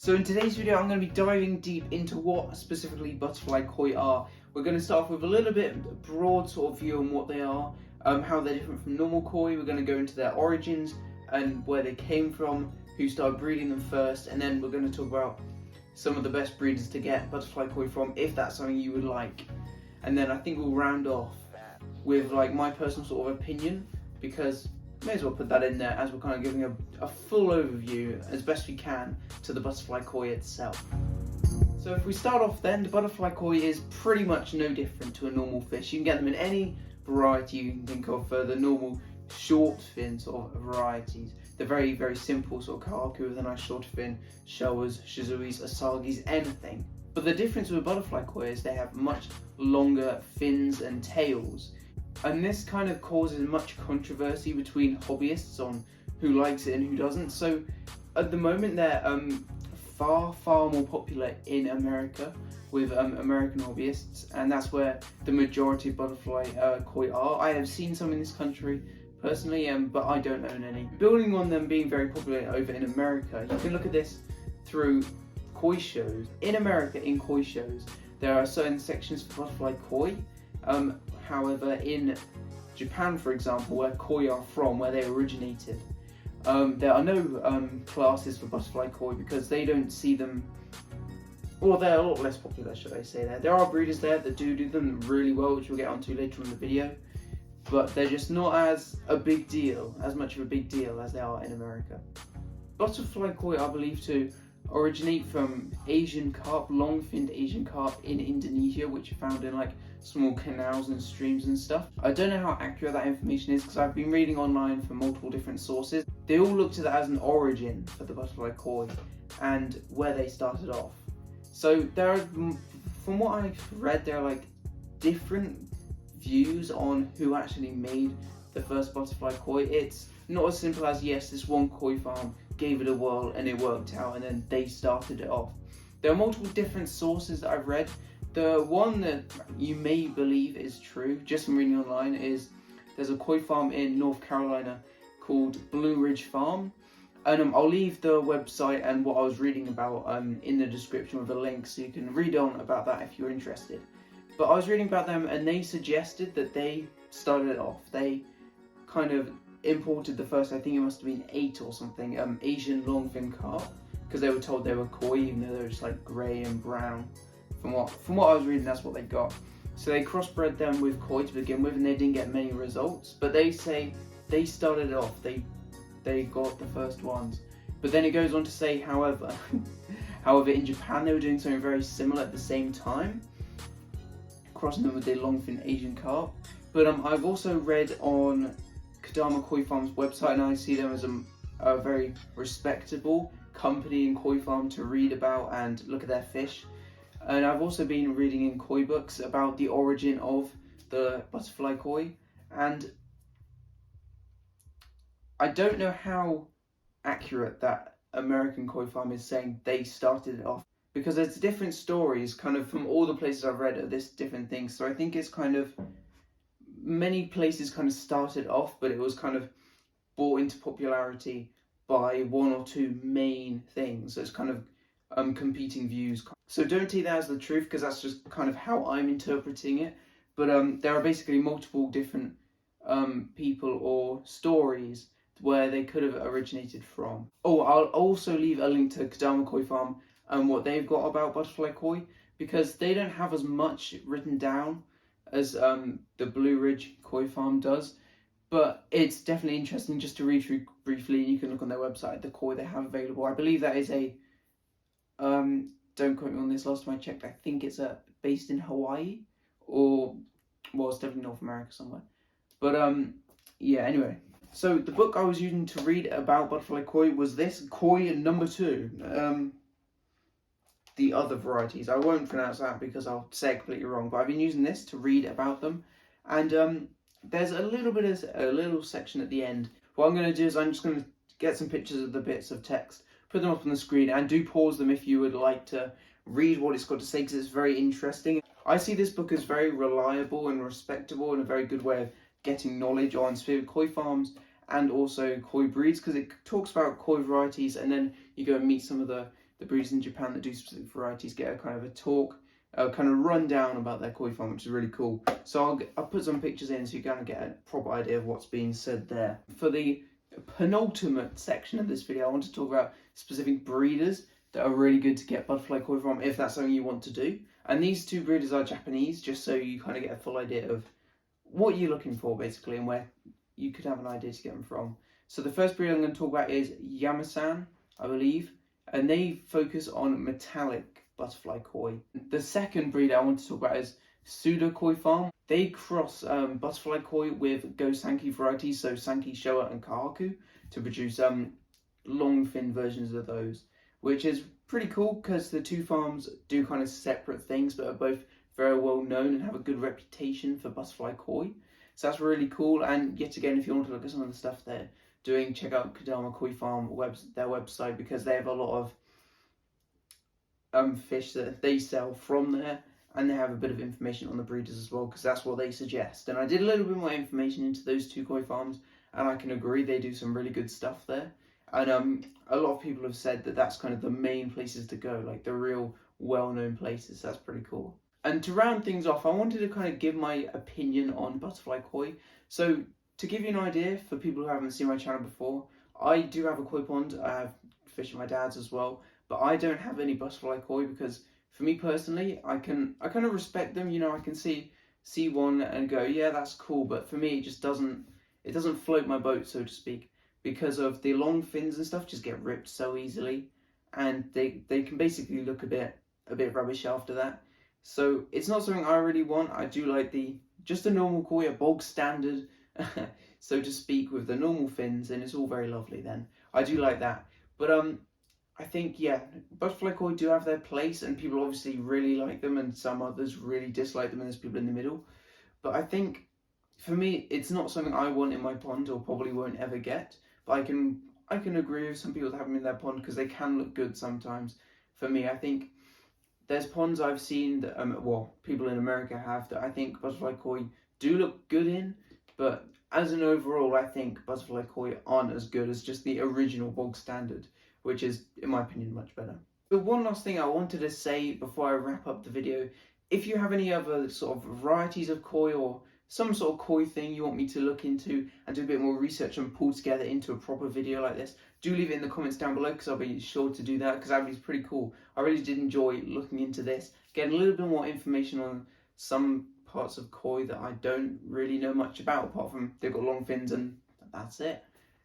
So in today's video, I'm going to be diving deep into what specifically butterfly koi are. We're going to start off with a little bit broad sort of view on what they are, how they're different from normal koi. We're going to go into their origins and where they came from, who started breeding them first, and then we're going to talk about some of the best breeders to get butterfly koi from, if that's something you would like. And then I think we'll round off with like my personal sort of opinion, because may as well put that in there as we're kind of giving a full overview as best we can to the butterfly koi itself. So if we start off then, the butterfly koi is pretty much no different to a normal fish. You can get them in any variety you can think of for the normal short fin sort of varieties. They're very, very simple sort of kaku with a nice short fin, showas, shizuis, asagis, anything. But the difference with butterfly koi is they have much longer fins and tails. And this kind of causes much controversy between hobbyists on who likes it and who doesn't. So at the moment they're far more popular in America with American hobbyists, and that's where the majority of butterfly koi are. I have seen some in this country personally, but I don't own any. Building on them being very popular over in America, you can look at this through koi shows. In America, in koi shows, there are certain sections for butterfly koi. However, in Japan, for example, where koi are from, where they originated, there are no classes for butterfly koi because they don't see them, well, they're a lot less popular, should I say. There are breeders there that do them really well, which we'll get onto later in the video, but they're just not as much of a big deal as they are in America. Butterfly koi are believed to originate from Asian carp, long-finned Asian carp in Indonesia, which are found in like small canals and streams and stuff. I don't know how accurate that information is because I've been reading online from multiple different sources. They all look to that as an origin for the butterfly koi and where they started off. So there are, from what I've read, there are like different views on who actually made the first butterfly koi. It's not as simple as, yes, this one koi farm gave it a whirl and it worked out and then they started it off. There are multiple different sources that I've read. The one that you may believe is true, just from reading online, is there's a koi farm in North Carolina called Blue Ridge Farm. And I'll leave the website and what I was reading about in the description with a link so you can read on about that if you're interested. But I was reading about them and they suggested that they started it off. They kind of imported the first, I think it must have been 8 or something, Asian longfin carp, because they were told they were koi even though they were just like grey and brown. From what I was reading, that's what they got. So they crossbred them with koi to begin with and they didn't get many results, but they say they started it off, they got the first ones. But then it goes on to say, however, in Japan they were doing something very similar at the same time, crossing them with the longfin Asian carp. But I've also read on Kadama Koi Farm's website, and I see them as a very respectable company and koi farm to read about and look at their fish. And I've also been reading in koi books about the origin of the butterfly koi, and I don't know how accurate that American koi farm is saying they started it off, because there's different stories kind of from all the places I've read of this different things. So I think it's kind of, many places kind of started off, but it was kind of brought into popularity by one or two main things. So it's kind of competing views. So don't take that as the truth, because that's just kind of how I'm interpreting it. But there are basically multiple different people or stories where they could have originated from. Oh, I'll also leave a link to Kadama Koi Farm and what they've got about butterfly koi, because they don't have as much written down as the Blue Ridge Koi Farm does. But it's definitely interesting just to read through briefly, and you can look on their website, the koi they have available. I believe that is a, don't quote me on this, last time I checked, I think it's based in Hawaii, or, well, it's definitely North America somewhere. But yeah, anyway. So the book I was using to read about butterfly koi was this, Koi number 2. The other varieties, I won't pronounce that because I'll say it completely wrong, but I've been using this to read about them. And there's a little section at the end. What I'm going to do is I'm just going to get some pictures of the bits of text, put them up on the screen, and do pause them if you would like to read what it's got to say, because it's very interesting. I see this book as very reliable and respectable and a very good way of getting knowledge on specific koi farms and also koi breeds, because it talks about koi varieties and then you go and meet some of the the breeders in Japan that do specific varieties get a kind of a talk, kind of rundown about their koi farm, which is really cool. So I'll put some pictures in so you kind of get a proper idea of what's being said there. For the penultimate section of this video, I want to talk about specific breeders that are really good to get butterfly koi from if that's something you want to do. And these two breeders are Japanese, just so you kind of get a full idea of what you're looking for basically and where you could have an idea to get them from. So the first breed I'm going to talk about is Yamasan, I believe, and they focus on metallic butterfly koi. The second breed I want to talk about is Suda Koi Farm. They cross butterfly koi with Go Sankey varieties, so Sankey, Showa and Kahaku, to produce long fin versions of those, which is pretty cool because the two farms do kind of separate things but are both very well known and have a good reputation for butterfly koi. So that's really cool. And yet again, if you want to look at some of the stuff they're doing, check out Kodama Koi Farm their website, because they have a lot of fish that they sell from there, and they have a bit of information on the breeders as well, because that's what they suggest. And I did a little bit more information into those two koi farms, and I can agree they do some really good stuff there. And a lot of people have said that that's kind of the main places to go, like the real well-known places. That's pretty cool. And to round things off, I wanted to kind of give my opinion on butterfly koi. So to give you an idea, for people who haven't seen my channel before, I do have a koi pond. I have fish at my dad's as well, but I don't have any butterfly koi because for me personally, I kind of respect them. You know, I can see one and go, yeah, that's cool. But for me, it just doesn't float my boat, so to speak, because of the long fins and stuff just get ripped so easily, and they can basically look a bit rubbish after that. So it's not something I really want. I do like just a normal koi, a bog standard, so to speak, with the normal fins, and it's all very lovely then. I do like that. But I think, yeah, butterfly koi do have their place, and people obviously really like them, and some others really dislike them, and there's people in the middle. But I think, for me, it's not something I want in my pond, or probably won't ever get. But I can agree with some people that have them in their pond, because they can look good sometimes. For me, I think there's ponds I've seen that, people in America have, that I think butterfly koi do look good in, but as an overall, I think butterfly koi aren't as good as just the original bog standard, which is, in my opinion, much better. But one last thing I wanted to say before I wrap up the video, if you have any other sort of varieties of koi or some sort of koi thing you want me to look into and do a bit more research and pull together into a proper video like this, do leave it in the comments down below, because I'll be sure to do that, because that would be pretty cool. I really did enjoy looking into this, getting a little bit more information on some parts of koi that I don't really know much about, apart from they've got long fins and that's it.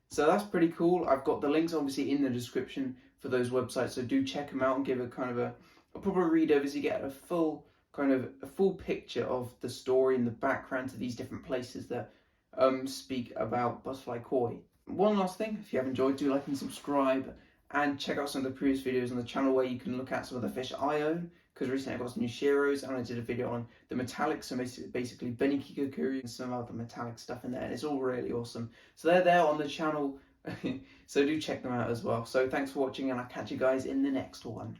So that's pretty cool. I've got the links obviously in the description for those websites, so do check them out and give a kind of a proper read over so you get a full picture of the story and the background to these different places that speak about butterfly koi. One last thing, if you have enjoyed, do like and subscribe, and check out some of the previous videos on the channel where you can look at some of the fish I own, because recently I got some new Shiros, and I did a video on the metallics, so basically Benikigakuri and some other metallic stuff in there, and it's all really awesome. So they're there on the channel, so do check them out as well. So thanks for watching, and I'll catch you guys in the next one.